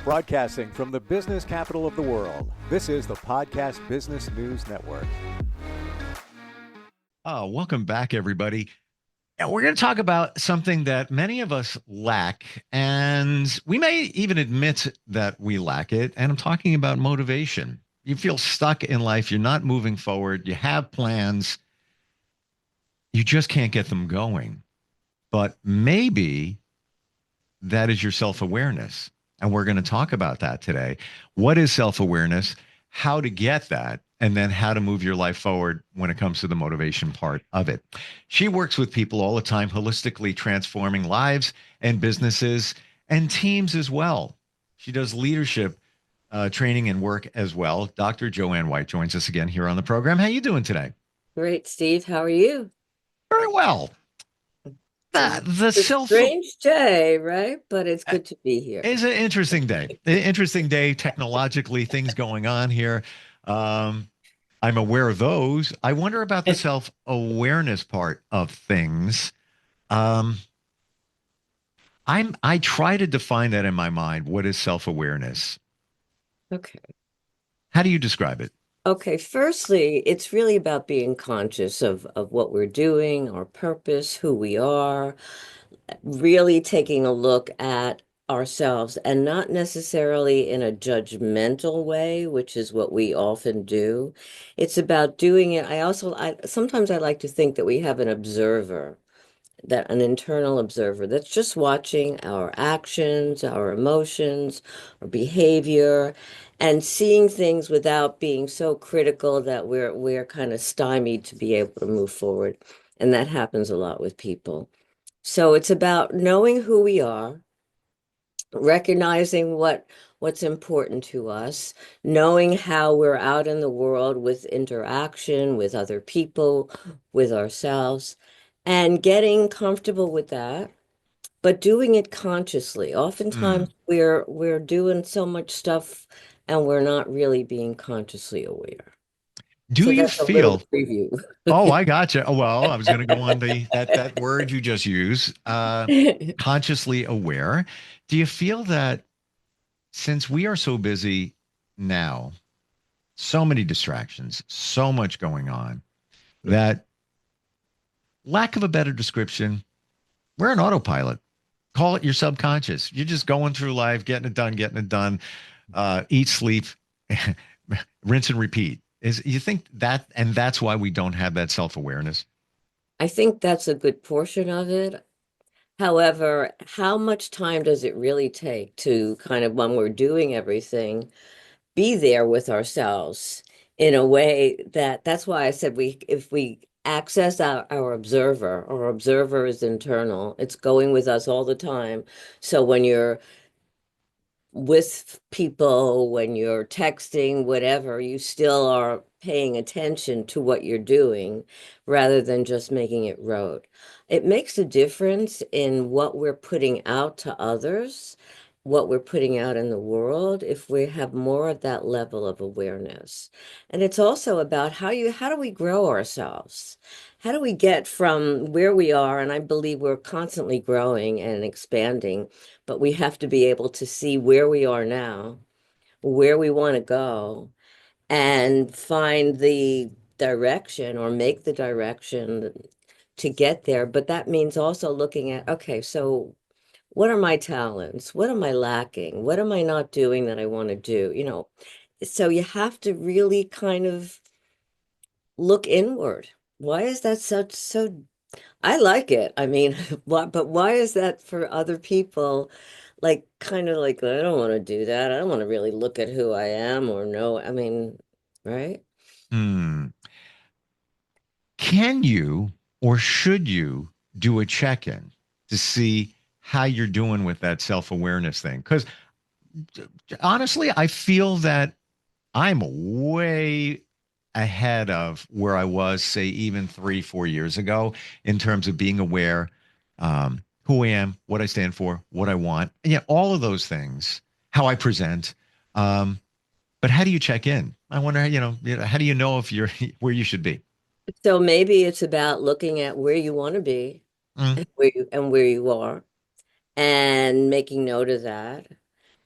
Broadcasting from the business capital of the world, this is the Podcast Business News Network. Welcome back, everybody. And we're going to talk about something that many of us lack, and we may even admit that we lack it. And I'm talking about motivation. You feel stuck in life, you're not moving forward, you have plans, you just can't get them going. But maybe that is your self awareness. And we're going to talk about that today. What is self awareness? How to get that, and then how to move your life forward when it comes to the motivation part of it. She works with people all the time, holistically transforming lives and businesses and teams as well. She does leadership training and work as well. Dr. Joanne White joins us again here on the program. How you doing today? Great, Steve. How are you? Very well. The It's a self strange day, right? But it's good to be here. It's an interesting day. Interesting day technologically, things going on here. I'm aware of those. I wonder about the self-awareness part of things. I try to define that in my mind. What is self-awareness? Okay. How do you describe it? Okay. Firstly, it's really about being conscious of what we're doing, our purpose, who we are, really taking a look at ourselves and not necessarily in a judgmental way, which is what we often do. It's about doing it. I sometimes I like to think that we have an observer, that an internal observer that's just watching our actions, our emotions, our behavior, and seeing things without being so critical that we're kind of stymied to be able to move forward. And that happens a lot with people. So it's about knowing who we are, recognizing what's important to us, knowing how we're out in the world with interaction with other people, with ourselves, and getting comfortable with that, but doing it consciously. Hmm. Oftentimes we're doing so much stuff and we're not really being consciously aware. Do So you that's a little feel? preview. Oh, I gotcha. Oh, well, I was going to go on that word you just used, consciously aware. Do you feel that since we are so busy now, so many distractions, so much going on, that lack of a better description, we're an autopilot. Call it your subconscious. You're just going through life, getting it done, eat, sleep, rinse and repeat. Is you think that, and that's why we don't have that self awareness? I think that's a good portion of it. However, how much time does it really take to kind of, when we're doing everything, be there with ourselves in a way that's why I said if we access our observer is internal, it's going with us all the time. So when you're with people, when you're texting, whatever, you still are paying attention to what you're doing rather than just making it rote. It makes a difference in what we're putting out to others, what we're putting out in the world, if we have more of that level of awareness. And it's also about how do we grow ourselves? How do we get from where we are? And I believe we're constantly growing and expanding, but we have to be able to see where we are now, where we want to go, and find the direction or make the direction to get there. But that means also looking at, okay, so what are my talents? What am I lacking? What am I not doing that I want to do? So you have to really kind of look inward. Why is that so I like it. I mean, but why is that for other people? Like, kind of like, I don't want to do that. I don't want to really look at who I am or know. I mean, right? Hmm. Can you or should you do a check in to see how you're doing with that self awareness thing? Because honestly, I feel that I'm way ahead of where I was, say, even 3, 4 years ago, in terms of being aware, who I am, what I stand for, what I want. Yeah, all of those things, how I present. Um, but how do you check in? I wonder, how do you know if you're where you should be? So maybe it's about looking at where you want to be Mm, and where you are and making note of that.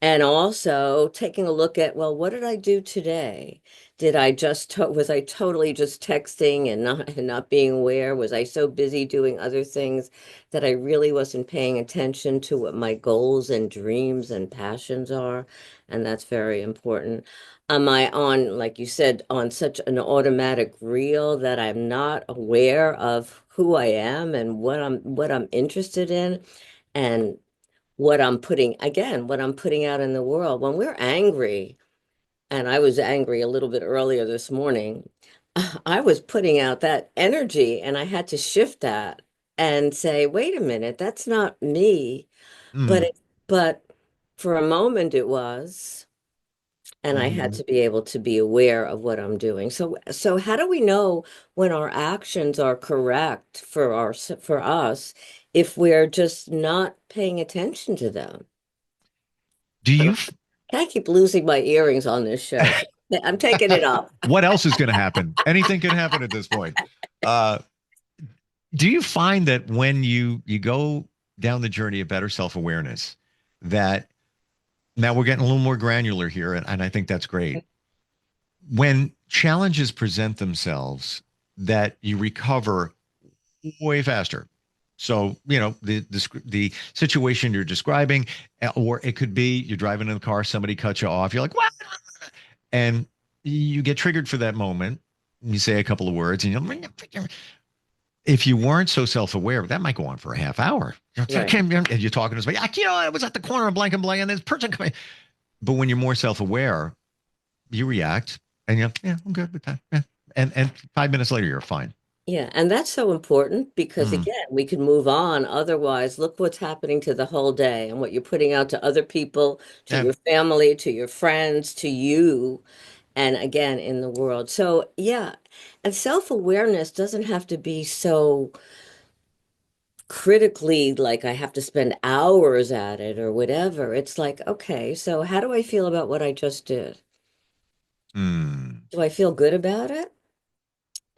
And also taking a look at, well, what did I do today? Did I just was I totally just texting and not being aware? Was I so busy doing other things that I really wasn't paying attention to what my goals and dreams and passions are? And that's very important. Am I on, like you said, on such an automatic reel that I'm not aware of who I am and what I'm interested in? And what I'm putting out in the world. When we're angry, and I was angry a little bit earlier this morning, I was putting out that energy and I had to shift that and say, wait a minute, that's not me. But Mm. but for a moment it was, and I had Hmm. to be able to be aware of what I'm doing. So how do we know when our actions are correct for us if we're just not paying attention to them? Do And you? I keep losing my earrings on this show. So I'm taking it up. What else is going to happen? Anything can happen at this point. Uh, do you find that when you go down the journey of better self-awareness, that now we're getting a little more granular here, and I think that's great. When challenges present themselves, that you recover way faster. So, the situation you're describing, or it could be you're driving in the car, somebody cuts you off, you're like, what? And you get triggered for that moment. You say a couple of words, and if you weren't so self-aware, that might go on for a half hour. And Right. you're talking to somebody, I was at the corner of blank and blank, and this person coming. But when you're more self-aware, you react, and you're, yeah, I'm good with that. Yeah. And 5 minutes later, you're fine. Yeah. And that's so important because, Mm, again, we can move on. Otherwise, look what's happening to the whole day and what you're putting out to other people, to yeah. your family, to your friends, to you, and again, in the world. So, yeah. And self-awareness doesn't have to be so critically like I have to spend hours at it or whatever. It's like, okay, so how do I feel about what I just did? Mm, Do I feel good about it?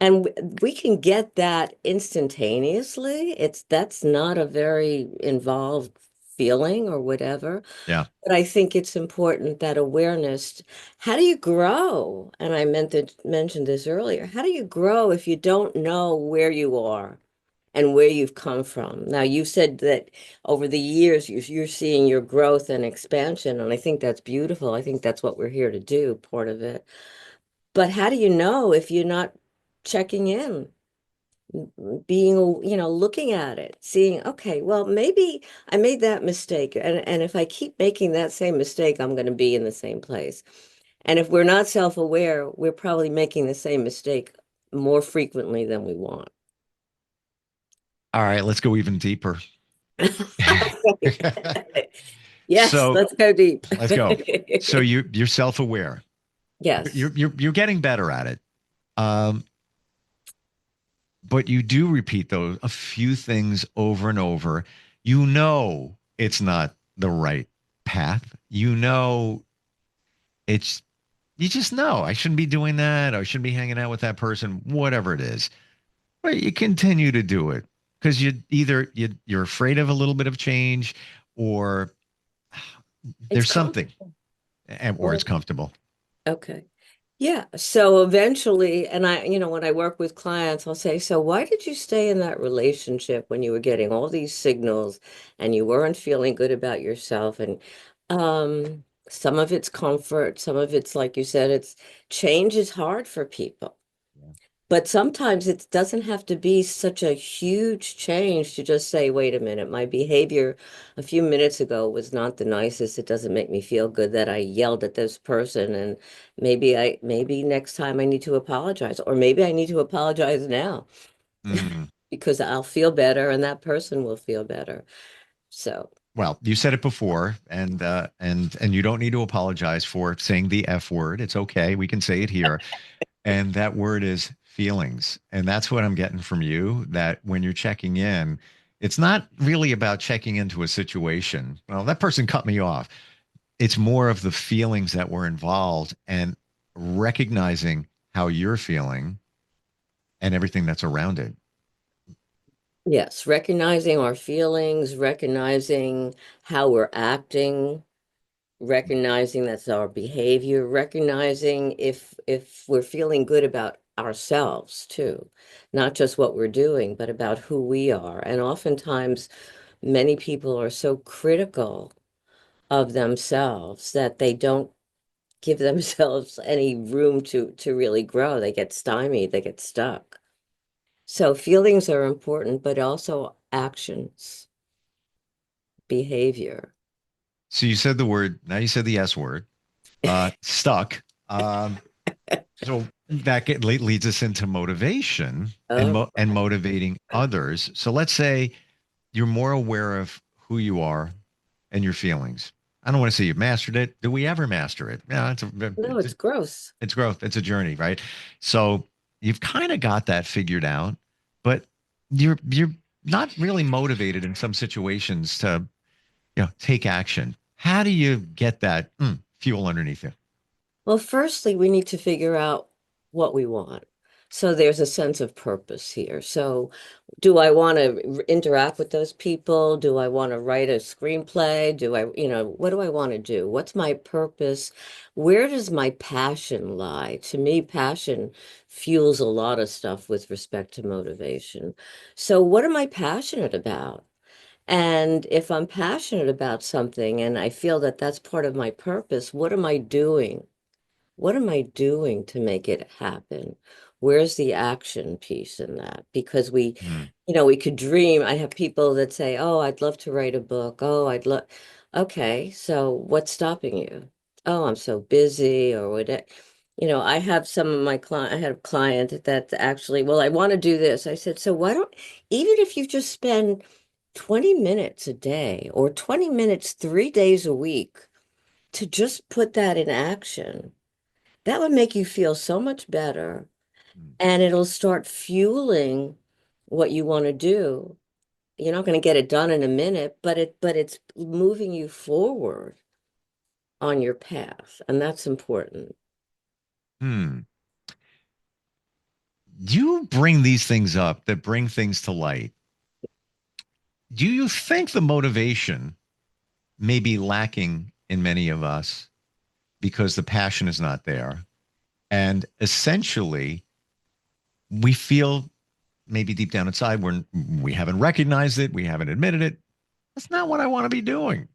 And we can get that instantaneously. That's not a very involved feeling or whatever. yeah. But I think it's important that awareness. How do you grow? And I meant to mention this earlier. How do you grow if you don't know where you are and where you've come from? Now, you said that over the years you're seeing your growth and expansion, and I think that's beautiful. I think that's what we're here to do, part of it. But how do you know if you're not checking in, being, looking at it, seeing, okay, well, maybe I made that mistake. And if I keep making that same mistake, I'm going to be in the same place. And if we're not self-aware, we're probably making the same mistake more frequently than we want. All right, let's go even deeper. Okay. Yes, So let's go deep. let's go. So you're self-aware. Yes, You're getting better at it. Um, but you do repeat those a few things over and over. You know it's not the right path. It's you just know I shouldn't be doing that. I shouldn't be hanging out with that person, whatever it is. But you continue to do it because you're afraid of a little bit of change, or it's there's something, comfortable. or it's comfortable. Okay. Yeah. So eventually, and when I work with clients, I'll say, so why did you stay in that relationship when you were getting all these signals and you weren't feeling good about yourself? And some of it's comfort, some of it's, like you said, it's change is hard for people. But sometimes it doesn't have to be such a huge change to just say, wait a minute, my behavior a few minutes ago was not the nicest. It doesn't make me feel good that I yelled at this person. And maybe next time I need to apologize, or maybe I need to apologize now Mm. because I'll feel better and that person will feel better. So, Well, you said it before, and you don't need to apologize for saying the F word. It's okay. We can say it here. And that word is feelings. And that's what I'm getting from you, that when you're checking in, it's not really about checking into a situation. Well, that person cut me off. It's more of the feelings that were involved and recognizing how you're feeling and everything that's around it. yes, recognizing our feelings, recognizing how we're acting. recognizing that's our behavior, recognizing if we're feeling good about ourselves too, not just what we're doing, but about who we are. And oftentimes, many people are so critical of themselves that they don't give themselves any room to really grow. They get stymied, they get stuck. So feelings are important, but also actions, behavior. So you said the word, now you said the S word, stuck. Um, so leads us into motivation and Oh, and motivating others. So let's say you're more aware of who you are and your feelings. I don't want to say you've mastered it. Do we ever master it? Yeah, no, it's gross. it's growth. It's a journey, right? So you've kind of got that figured out, but you're not really motivated in some situations to take action. How do you get that fuel underneath you? Well, firstly, we need to figure out what we want. So there's a sense of purpose here. So, do I want to interact with those people? Do I want to write a screenplay? What do I want to do? What's my purpose? Where does my passion lie? To me, passion fuels a lot of stuff with respect to motivation. So, what am I passionate about? And if I'm passionate about something and I feel that that's part of my purpose, what am I doing? What am I doing to make it happen? Where's the action piece in that? Because Hmm. we could dream. I have people that say, "Oh, I'd love to write a book. Oh, I'd love." Okay, so what's stopping you? Oh, I'm so busy or what? I have some of my client. I had a client that actually, well, I want to do this. I said, so why don't, even if you just spend 20 minutes a day or 20 minutes 3 days a week to just put that in action, that would make you feel so much better and it'll start fueling what you want to do. You're not going to get it done in a minute, but it's moving you forward on your path, and that's important. Hmm. You bring these things up that bring things to light. Do you think the motivation may be lacking in many of us because the passion is not there? And essentially, we feel maybe deep down inside we haven't recognized it, we haven't admitted it. That's not what I want to be doing.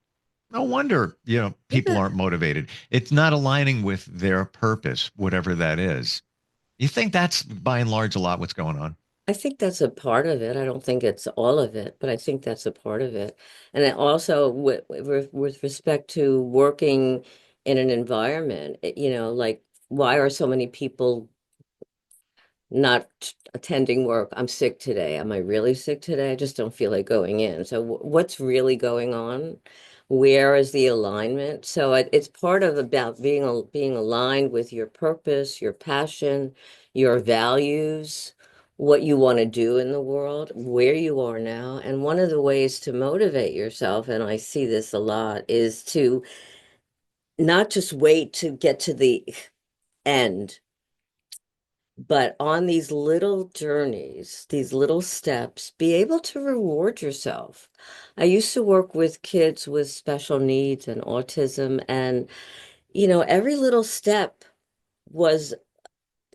No wonder, people Yeah, aren't motivated. It's not aligning with their purpose, whatever that is. You think that's by and large a lot what's going on? I think that's a part of it. I don't think it's all of it, but I think that's a part of it. And then also with respect to working in an environment, like why are so many people not attending work? I'm sick today. Am I really sick today? I just don't feel like going in. So what's really going on? Where is the alignment? So it's part of about being aligned with your purpose, your passion, your values, what you want to do in the world, where you are now. And one of the ways to motivate yourself, and I see this a lot, is to not just wait to get to the end, but on these little journeys, these little steps, be able to reward yourself. I used to work with kids with special needs and autism, and every little step was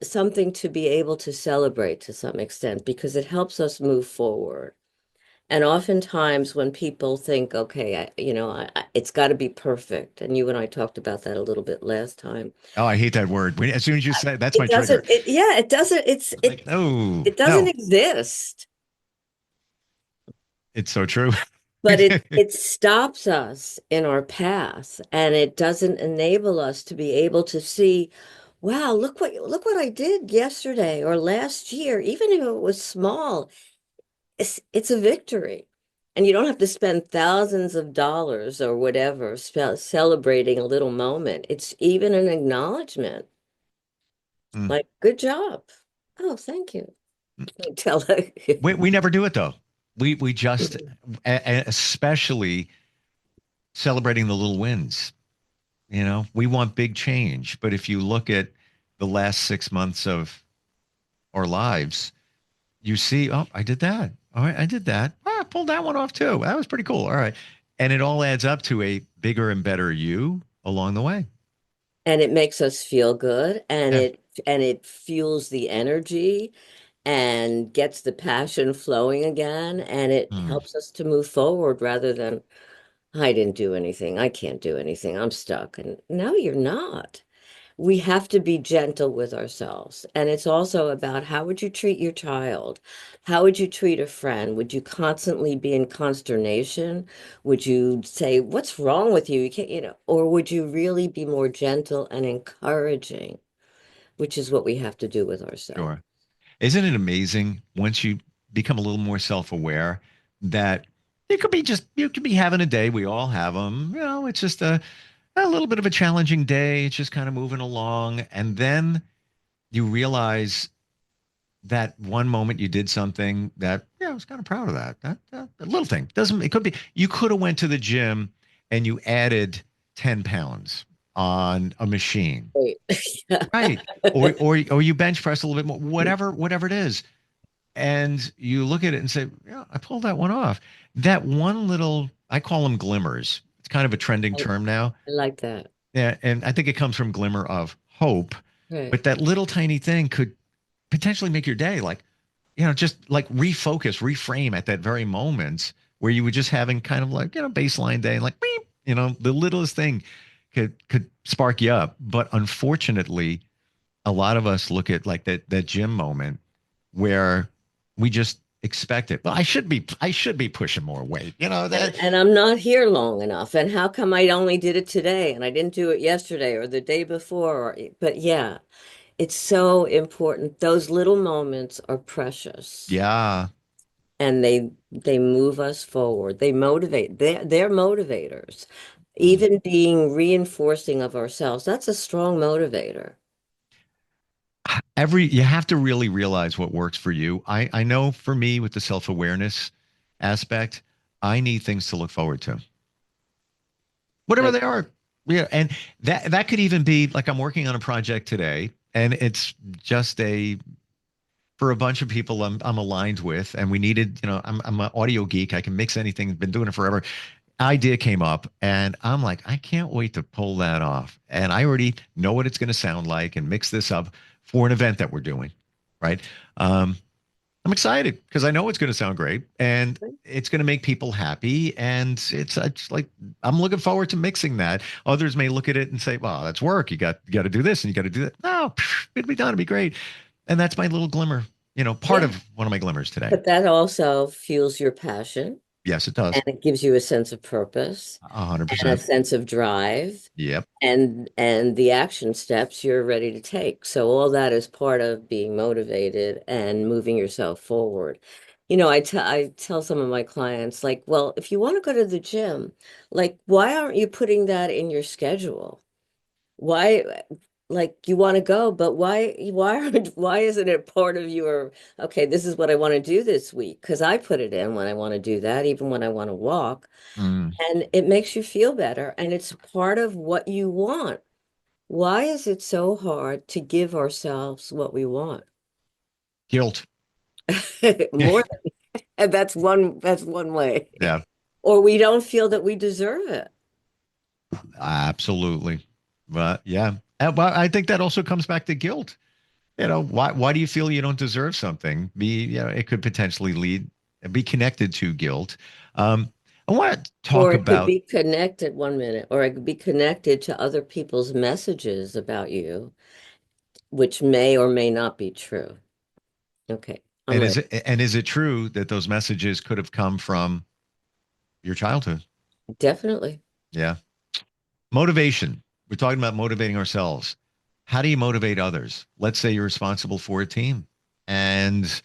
something to be able to celebrate to some extent because it helps us move forward. And oftentimes when people think, okay, it's got to be perfect, and you and I talked about that a little bit last time. Oh, I hate that word. As soon as you say that's It my trigger. doesn't, it, yeah, it doesn't, It's like, no, it doesn't no. exist. It's so true. But it stops us in our path and it doesn't enable us to be able to see, wow, look what I did yesterday or last year, even if it was small, it's a victory. And you don't have to spend thousands of dollars or whatever celebrating a little moment. It's even an acknowledgement. Mm. Like, good job. Oh, thank you. I tell her. We never do it though. We just especially celebrating the little wins. We want big change, but if you look at the last 6 months of our lives, you see, oh, I did that. All right, I did that. Oh, I pulled that one off too. That was pretty cool. All right. And it all adds up to a bigger and better you along the way. And it makes us feel good, and Yeah. it fuels the energy and gets the passion flowing again, and it Hmm. helps us to move forward rather than I didn't do anything. I can't do anything. I'm stuck. And no, you're not. We have to be gentle with ourselves. And it's also about how would you treat your child? How would you treat a friend? Would you constantly be in consternation? Would you say, "What's wrong with you? You can't," or would you really be more gentle and encouraging, which is what we have to do with ourselves. Sure. Isn't it amazing once you become a little more self-aware that you could be having a day. We all have them. You know, it's just a little bit of a challenging day. It's just kind of moving along. And then you realize that one moment you did something that, yeah, I was kind of proud of that. That a little thing doesn't, it could be, you could have went to the gym and you added 10 pounds on a machine. Wait. Right. Or you bench press a little bit more, whatever it is. And you look at it and say, yeah, I pulled that one off. That one little, I call them glimmers. It's kind of a trending I term now. like that. Yeah, and I think it comes from glimmer of hope. Right. But that little tiny thing could potentially make your day, like, you know, just like refocus, reframe at that very moment where you were just having kind of like, you know, baseline day, like, beep, you know, the littlest thing could spark you up. But unfortunately, a lot of us look at like that gym moment where we just expect it. Well, I should be pushing more weight. You know that. And I'm not here long enough. And how come I only did it today and I didn't do it yesterday or the day before? But yeah, it's so important. Those little moments are precious Yeah. and they move us forward. They motivate. They're motivators. Mm. Even being reinforcing of ourselves, that's a strong motivator. You have to really realize what works for you. I know for me with the self-awareness aspect, I need things to look forward to, whatever Like, they are. Yeah, and that could even be like I'm working on a project today, and it's just a for a bunch of people I'm aligned with, and we needed, you know, I'm an audio geek. I can mix anything. Been doing it forever. Idea came up, and I'm like, I can't wait to pull that off. And I already know what it's going to sound like, and mix this up for an event that we're doing. Right. I'm excited because I know it's going to sound great, and it's going to make people happy. And it's like I'm looking forward to mixing that. Others may look at it and say, "Well, that's work. You got to do this and you got to do that." No, it'll be done. It'll be great. And that's my little glimmer. You know, part yeah, of one of my glimmers today. but that also fuels your passion Yes, it and does. it gives you a sense of purpose A hundred and a percent. sense of drive Yep. and the action steps you're ready to take. So all that is part of being motivated and moving yourself forward. I tell some of my clients, like, well, if you want to go to the gym, like, why aren't you putting that in your schedule? Why, like, you want to go, but why isn't it part of your, okay, this is what I want to do this week? Because I put it in when I want to do that, even when I want to walk, Mm. and it makes you feel better, and it's part of what you want. Why is it so hard to give ourselves what we want? Guilt. More than that's one way. Yeah, Or we don't feel that we deserve it. absolutely. But yeah, well, I think that also comes back to guilt. You know, why do you feel you don't deserve something? You know, it could potentially be connected to guilt. I want to Or talk it could about, be connected, 1 minute, or it could be connected to other people's messages about you, which may or may not be true. Okay, I'm ready. and is it true that those messages could have come from your childhood? Definitely. Yeah. Motivation. We're talking about motivating ourselves. How do you motivate others? Let's say you're responsible for a team and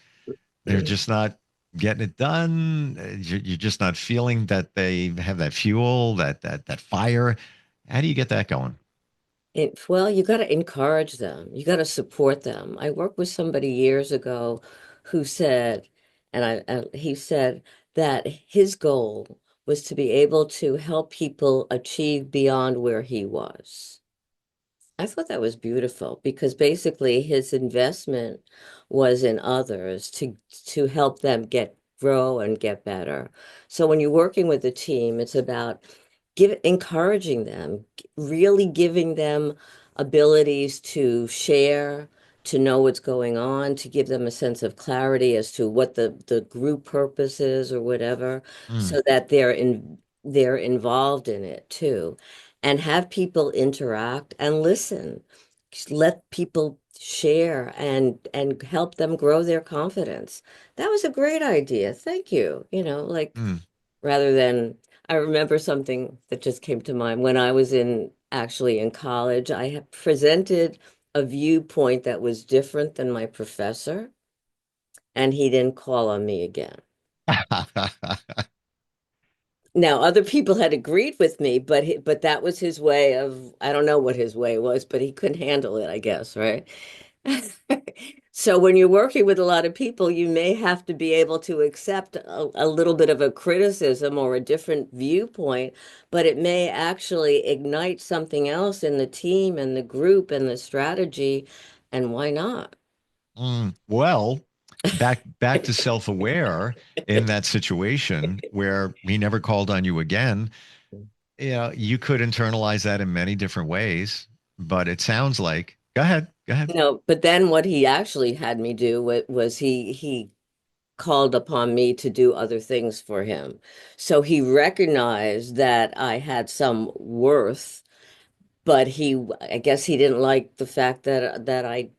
they're just not getting it done. You're just not feeling that they have that fuel, that fire. How do you get that going? Well, you got to encourage them. You got to support them. I worked with somebody years ago who said, he said that his goal was to be able to help people achieve beyond where he was. I thought that was beautiful because basically his investment was in others to help them grow and get better. So when you're working with a team, it's about encouraging them, really giving them abilities to share, to know what's going on, to give them a sense of clarity as to what the group purpose is or whatever, Mm, so that they're involved in it too. And have people interact and listen. Just let people share and help them grow their confidence. That was a great idea. Thank you. Like mm. rather than I remember something that just came to mind when I was actually in college. I had presented a viewpoint that was different than my professor, and he didn't call on me again. Now, other people had agreed with me, but that was his way of, I don't know what his way was, but he couldn't handle it, I guess, right? So when you're working with a lot of people, you may have to be able to accept a little bit of a criticism or a different viewpoint, but it may actually ignite something else in the team and the group and the strategy, and why not? Well, back to self-aware in that situation where he never called on you again. You could internalize that in many different ways, but it sounds like, go ahead, go ahead. No, but then what he actually had me do was he called upon me to do other things for him. So he recognized that I had some worth, but I guess he didn't like the fact that I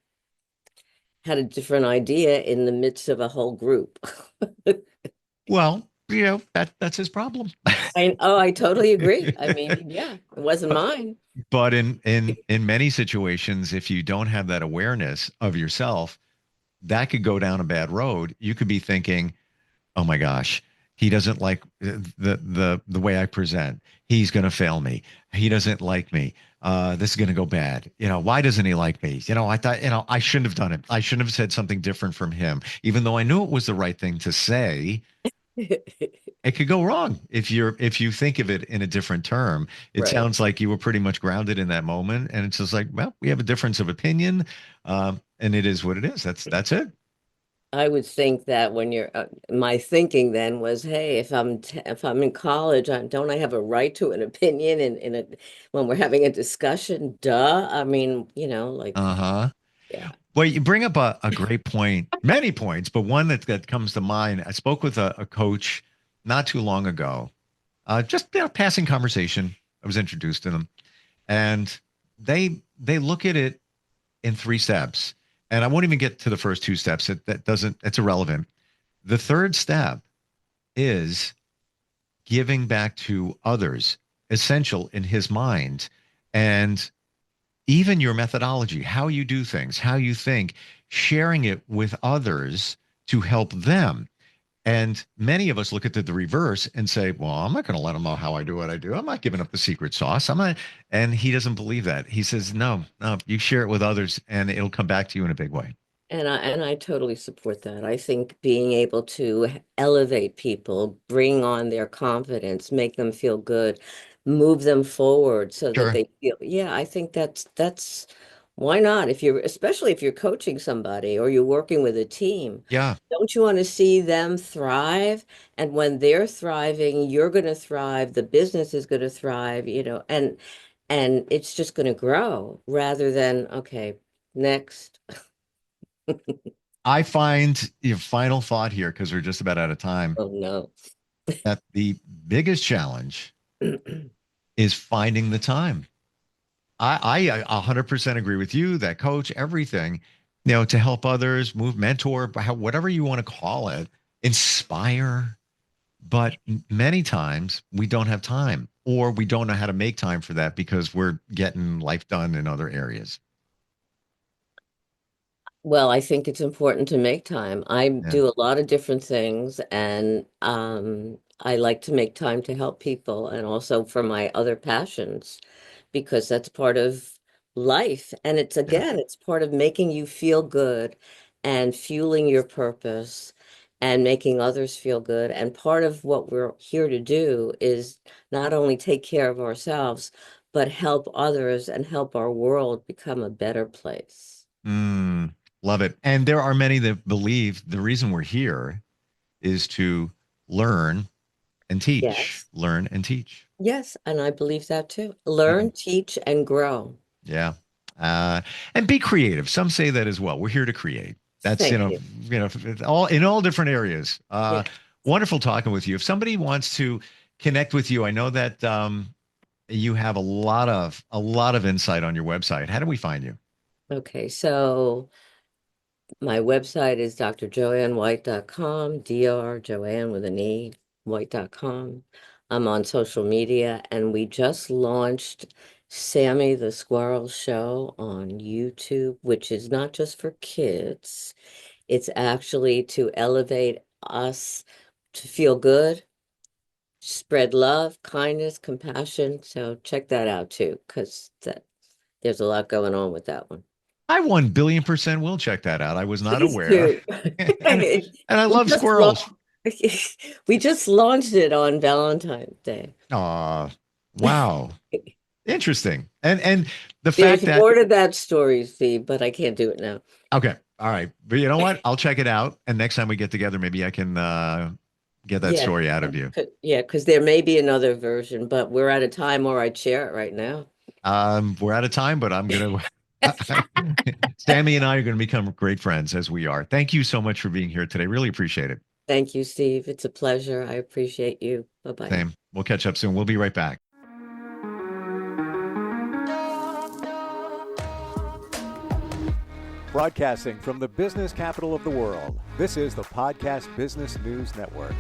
had a different idea in the midst of a whole group. Well, that's his problem. I totally agree. I mean, yeah, it wasn't mine. But in many situations, if you don't have that awareness of yourself, that could go down a bad road. You could be thinking, "Oh my gosh, he doesn't like the way I present. He's going to fail me. He doesn't like me. This is going to go bad. Why doesn't he like me? I thought, I shouldn't have done it. I shouldn't have said something different from him, even though I knew it was the right thing to say. It could go wrong if you think of it in a different term. It Right. sounds like you were pretty much grounded in that moment, and it's just like, well, we have a difference of opinion, and it is what it is. That's it. I would think that when my thinking then was, hey, if I'm in college, don't I have a right to an opinion when we're having a discussion? Duh. I mean, like, Uh-huh. yeah. Well, you bring up a great point, many points, but one that comes to mind. I spoke with a coach not too long ago, just passing conversation. I was introduced to them, and they look at it in three steps. And I won't even get to the first two steps. It's irrelevant. The third step is giving back to others, essential in his mind. And even your methodology, how you do things, how you think, sharing it with others to help them. And many of us look at the reverse and say, well, I'm not going to let them know how I do what I do. I'm not giving up the secret sauce. I'm not. And he doesn't believe that. He says, no, no, you share it with others and it'll come back to you in a big way. And I totally support that. I think being able to elevate people, bring on their confidence, make them feel good, move them forward so that Sure. they feel, yeah, I think that's why not? Especially if you're coaching somebody or you're working with a team, Yeah. don't you want to see them thrive? And when they're thriving, you're going to thrive, the business is going to thrive, and it's just going to grow rather than, okay, next. I find your final thought here, because we're just about out of time, Oh no. that the biggest challenge is finding the time. I 100% agree with you, that coach, everything, to help others, move, mentor, whatever you want to call it, inspire. But many times we don't have time, or we don't know how to make time for that because we're getting life done in other areas. Well, I think it's important to make time. I Yeah. do a lot of different things, and I like to make time to help people and also for my other passions because that's part of life. And Yeah. it's part of making you feel good and fueling your purpose and making others feel good. And part of what we're here to do is not only take care of ourselves, but help others and help our world become a better place. Mm, love it. And there are many that believe the reason we're here is to learn and teach. Yes. Learn and teach. Yes, and I believe that too. Mhm. Learn, teach, and grow. Yeah. Uh, and be creative. Some say that as well. We're here to create. That's, Thank you. all in all different areas. Yeah. Wonderful talking with you. If somebody wants to connect with you, I know that you have a lot of insight on your website. How do we find you? Okay, so my website is drjoannewhite.com, Dr. Joanne with an E, white.com. I'm on social media, and we just launched Sammy the Squirrel Show on YouTube, which is not just for kids. It's actually to elevate us to feel good, spread love, kindness, compassion. So check that out too, because there's a lot going on with that one. I 1 billion% will check that out. I was not Please aware. do. and, and I We love just squirrels. we just launched it on Valentine's Day. Wow. Interesting. And the There's fact that more to that story, Steve, but I can't do it now. okay, all right. But you know what? I'll check it out. And next time we get together, maybe I can get that Yeah, story out of you. yeah, because there may be another version, but we're at a time where I'd share it right now. We're out of time, but I'm gonna Sammy and I are gonna become great friends as we are. Thank you so much for being here today. Really appreciate it. Thank you, Steve. It's a pleasure. I appreciate you. Bye-bye. Same. We'll catch up soon. We'll be right back. Broadcasting from the business capital of the world, this is the Podcast Business News Network.